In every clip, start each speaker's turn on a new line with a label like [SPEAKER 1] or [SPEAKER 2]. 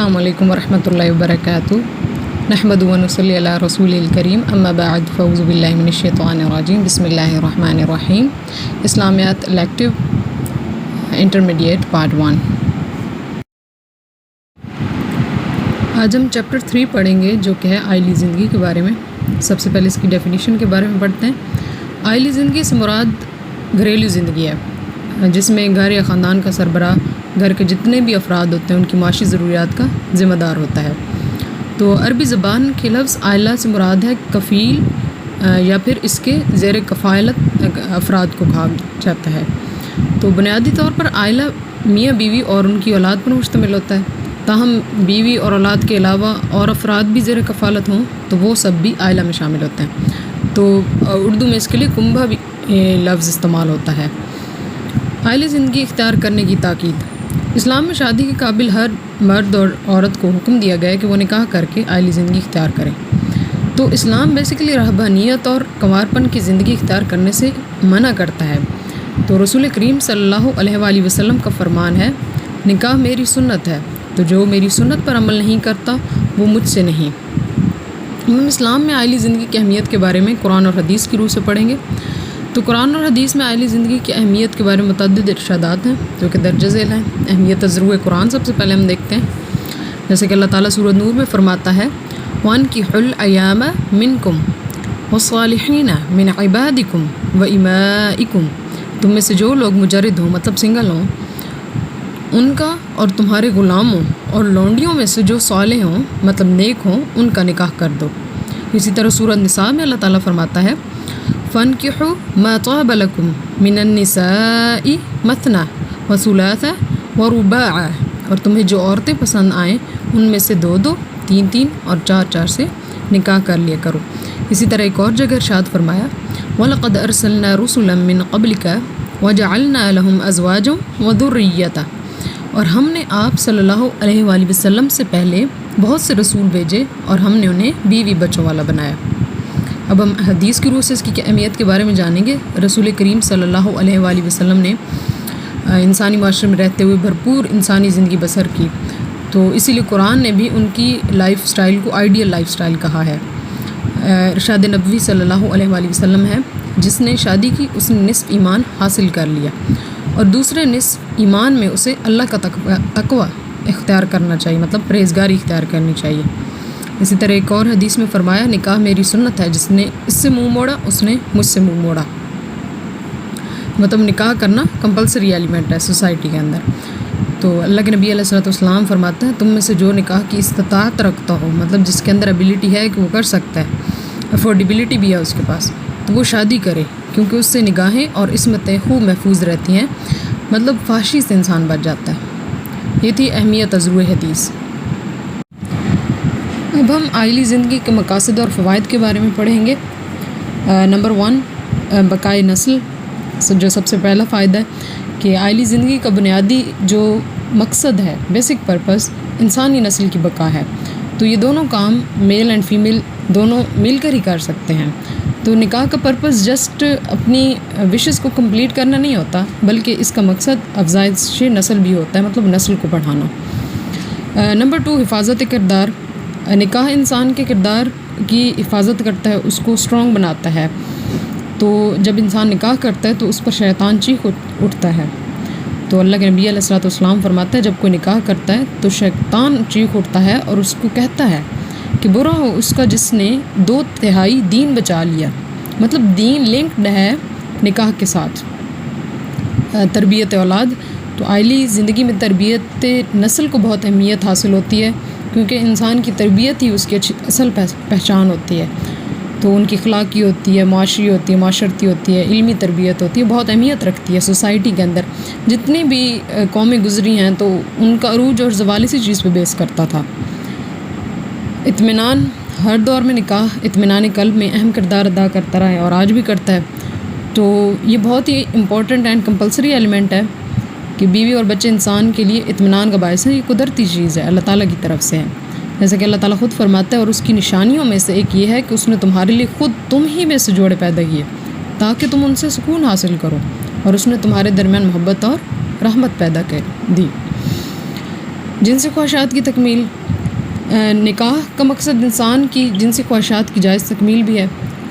[SPEAKER 1] السلام علیکم ورحمۃ اللہ وبرکاتہ نحمدہ و نصلی علی رسول الکریم اما بعد فاعوذ باللہ من الشیطان الرجیم بسم اللہ الرحمن الرحیم اسلامیات الیکٹیو انٹرمیڈیٹ پارٹ 1۔ آج ہم چیپٹر 3 پڑھیں گے جو کہ ہے آئلی زندگی کے بارے میں۔ سب سے پہلے اس کی ڈیفینیشن کے بارے میں پڑھتے ہیں۔ آئلی زندگی سے مراد گھریلو زندگی ہے جس میں گھر یا خاندان کا سربراہ گھر کے جتنے بھی افراد ہوتے ہیں ان کی معاشی ضروریات کا ذمہ دار ہوتا ہے۔ تو عربی زبان کے لفظ آئلہ سے مراد ہے کفیل یا پھر اس کے زیر کفالت افراد کو کہا جاتا ہے۔ تو بنیادی طور پر آئلہ میاں بیوی اور ان کی اولاد پر مشتمل ہوتا ہے، تاہم بیوی اور اولاد کے علاوہ اور افراد بھی زیر کفالت ہوں تو وہ سب بھی آئلہ میں شامل ہوتے ہیں۔ تو اردو میں اس کے لیے کنبہ بھی لفظ استعمال ہوتا ہے۔ آئلی زندگی اختیار کرنے کی تاکید۔ اسلام میں شادی کے قابل ہر مرد اور عورت کو حکم دیا گیا ہے کہ وہ نکاح کر کے آئلی زندگی اختیار کریں۔ تو اسلام بیسیکلی رہبانیت اور کنوارپن کی زندگی اختیار کرنے سے منع کرتا ہے۔ تو رسول کریم صلی اللہ علیہ وآلہ وسلم کا فرمان ہے، نکاح میری سنت ہے، تو جو میری سنت پر عمل نہیں کرتا وہ مجھ سے نہیں۔ ہم اسلام میں آئلی زندگی کی اہمیت کے بارے میں قرآن اور حدیث کی روح سے پڑھیں گے۔ تو قرآن اور حدیث میں آئلی زندگی کی اہمیت کے بارے میں متعدد ارشادات ہیں جو کہ درج ذیل ہیں۔ اہمیت از روح قرآن سب سے پہلے ہم دیکھتے ہیں، جیسے کہ اللہ تعالیٰ سورۃ نور میں فرماتا ہے، وَأَنكِحُوا الْأَيَامَ مِنكُمْ وَالصَّالِحِينَ مِنْ عِبَادِكُمْ وَإِمَائِكُمْ، تم میں سے جو لوگ مجرد ہوں مطلب سنگل ہوں ان کا اور تمہارے غلاموں اور لونڈیوں میں سے جو صالح ہوں مطلب نیک ہوں ان کا نکاح کر دو۔ اسی طرح سورۃ نساء میں اللہ تعالیٰ فرماتا ہے، فَانكِحُوا مَا طَابَ لَكُم مِّنَ النِّسَاءِ مَثْنَىٰ وَثُلَاثَ وَرُبَاعَ، اور تمہیں جو عورتیں پسند آئیں ان میں سے 2 3 اور 4 سے نکاح کر لیا کرو۔ اسی طرح ایک اور جگہ ارشاد فرمایا، وَلَقَدْ أَرْسَلْنَا رُسُلًا مِّن قَبْلِكَ وَجَعَلْنَا لَهُمْ أَزْوَاجًا وَذُرِّيَّةً، اور ہم نے آپ صلی اللہ علیہ وآلہ وسلم سے پہلے بہت سے رسول بھیجے اور ہم نے انہیں بیوی بچوں والا بنایا۔ اب ہم حدیث کی روح سے اس کی اہمیت کے بارے میں جانیں گے۔ رسول کریم صلی اللہ علیہ وآلہ وسلم نے انسانی معاشرے میں رہتے ہوئے بھرپور انسانی زندگی بسر کی، تو اسی لیے قرآن نے بھی ان کی لائف سٹائل کو آئیڈیل لائف سٹائل کہا ہے۔ ارشاد نبوی صلی اللہ علیہ وآلہ وسلم ہے، جس نے شادی کی اس نے نصف ایمان حاصل کر لیا اور دوسرے نصف ایمان میں اسے اللہ کا تقوی اختیار کرنا چاہیے، مطلب پرہیزگاری اختیار کرنی چاہیے۔ اسی طرح ایک اور حدیث میں فرمایا، نکاح میری سنت ہے، جس نے اس سے منہ موڑا اس نے مجھ سے منہ موڑا، مطلب نکاح کرنا کمپلسری ایلیمنٹ ہے سوسائٹی کے اندر۔ تو اللہ کے نبی علیہ الصلوۃ والسلام فرماتے ہیں، تم میں سے جو نکاح کی استطاعت رکھتا ہو، مطلب جس کے اندر ایبیلٹی ہے کہ وہ کر سکتا ہے، افورڈیبلٹی بھی ہے اس کے پاس، تو وہ شادی کرے، کیونکہ اس سے نگاہیں اور عصمتیں خوب محفوظ رہتی ہیں، مطلب فحشی سے انسان بچ جاتا ہے۔ یہ تھی اہمیت از روح حدیث۔ اب ہم آئلی زندگی کے مقاصد اور فوائد کے بارے میں پڑھیں گے۔ نمبر 1، بقائے نسل، جو سب سے پہلا فائدہ ہے کہ آئلی زندگی کا بنیادی جو مقصد ہے، بیسک پرپس، انسانی نسل کی بقا ہے۔ تو یہ دونوں کام میل اینڈ فیمیل دونوں مل کر ہی کر سکتے ہیں۔ تو نکاح کا پرپس جسٹ اپنی وشز کو کمپلیٹ کرنا نہیں ہوتا، بلکہ اس کا مقصد افزائش نسل بھی ہوتا ہے، مطلب نسل کو بڑھانا۔ نمبر 2، حفاظت کردار۔ نکاح انسان کے کردار کی حفاظت کرتا ہے، اس کو اسٹرانگ بناتا ہے۔ تو جب انسان نکاح کرتا ہے تو اس پر شیطان چیخ اٹھتا ہے۔ تو اللہ کے نبی علیہ الصلوۃ والسلام فرماتا ہے، جب کوئی نکاح کرتا ہے تو شیطان چیخ اٹھتا ہے اور اس کو کہتا ہے کہ برا ہو اس کا جس نے 2/3 دین بچا لیا، مطلب دین لنکڈ ہے نکاح کے ساتھ۔ تربیت اولاد، تو آئلی زندگی میں تربیت نسل کو بہت اہمیت حاصل ہوتی ہے، کیونکہ انسان کی تربیت ہی اس کی اصل پہچان ہوتی ہے۔ تو ان کی اخلاقی ہوتی ہے، معاشی ہوتی ہے، معاشرتی ہوتی ہے، علمی تربیت ہوتی ہے، بہت اہمیت رکھتی ہے سوسائٹی کے اندر۔ جتنی بھی قومیں گزری ہیں تو ان کا عروج اور زوال اسی چیز پہ بیس کرتا تھا۔ اطمینان، ہر دور میں نکاح اطمینان قلب میں اہم کردار ادا کرتا رہا ہے اور آج بھی کرتا ہے۔ تو یہ بہت ہی امپورٹنٹ اینڈ کمپلسری ایلیمنٹ ہے کہ بیوی اور بچے انسان کے لیے اطمینان کا باعث ہے۔ یہ قدرتی چیز ہے، اللہ تعالیٰ کی طرف سے ہے، جیسے کہ اللہ تعالیٰ خود فرماتا ہے، اور اس کی نشانیوں میں سے ایک یہ ہے کہ اس نے تمہارے لیے خود تم ہی میں سے جوڑے پیدا کیے تاکہ تم ان سے سکون حاصل کرو، اور اس نے تمہارے درمیان محبت اور رحمت پیدا کر دی۔ جنسی خواہشات کی تکمیل، نکاح کا مقصد انسان کی جنسی خواہشات کی جائز تکمیل بھی ہے۔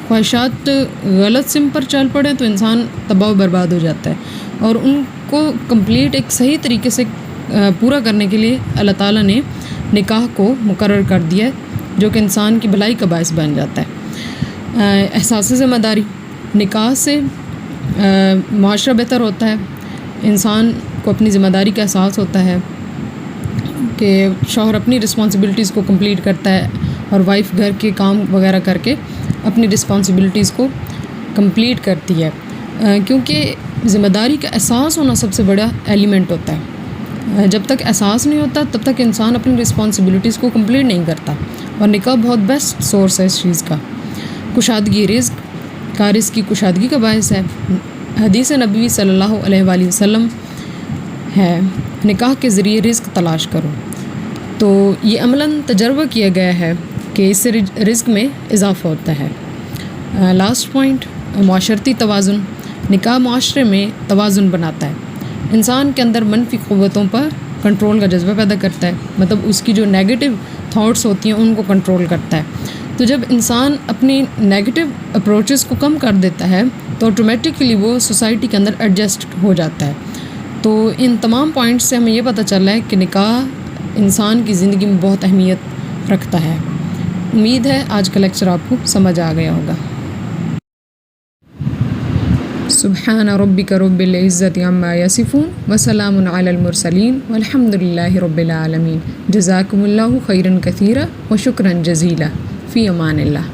[SPEAKER 1] خواہشات غلط سم پر چل پڑیں تو انسان تباہ و برباد ہو جاتا ہے، اور ان کو کمپلیٹ ایک صحیح طریقے سے پورا کرنے کے لیے اللہ تعالیٰ نے نکاح کو مقرر کر دیا ہے، جو کہ انسان کی بھلائی کا باعث بن جاتا ہے۔ احساس ذمہ داری، نکاح سے معاشرہ بہتر ہوتا ہے، انسان کو اپنی ذمہ داری کا احساس ہوتا ہے کہ شوہر اپنی رسپانسبلٹیز کو کمپلیٹ کرتا ہے اور وائف گھر کے کام وغیرہ کر کے اپنی رسپانسبلٹیز کو کمپلیٹ کرتی ہے، کیونکہ ذمہ داری کا احساس ہونا سب سے بڑا ایلیمنٹ ہوتا ہے۔ جب تک احساس نہیں ہوتا تب تک انسان اپنی رسپانسبلٹیز کو کمپلیٹ نہیں کرتا، اور نکاح بہت بیسٹ سورس ہے اس چیز کا۔ کشادگی، رزق کا، رزق کی کشادگی کا باعث ہے۔ حدیث نبوی صلی اللہ علیہ وآلہ وسلم ہے، نکاح کے ذریعے رزق تلاش کرو، تو یہ عملاً تجربہ کیا گیا ہے کہ اس سے رزق میں اضافہ ہوتا ہے۔ لاسٹ پوائنٹ، معاشرتی توازن، نکاح معاشرے میں توازن بناتا ہے، انسان کے اندر منفی قوتوں پر کنٹرول کا جذبہ پیدا کرتا ہے، مطلب اس کی جو نیگیٹو تھاٹس ہوتی ہیں ان کو کنٹرول کرتا ہے۔ تو جب انسان اپنی نیگیٹو اپروچز کو کم کر دیتا ہے تو آٹومیٹکلی وہ سوسائٹی کے اندر ایڈجسٹ ہو جاتا ہے۔ تو ان تمام پوائنٹس سے ہمیں یہ پتہ چل رہا ہے کہ نکاح انسان کی زندگی میں بہت اہمیت رکھتا ہے۔ امید ہے آج کا لیکچر آپ کو سمجھ آ گیا ہوگا۔ سبحان ربک رب العزت عما یصفون وسلام علی المرسلین والحمد للہ رب العالمین۔ جزاکم اللہ خیرا کثیرا وشکرا جزیلا، فی امان اللہ۔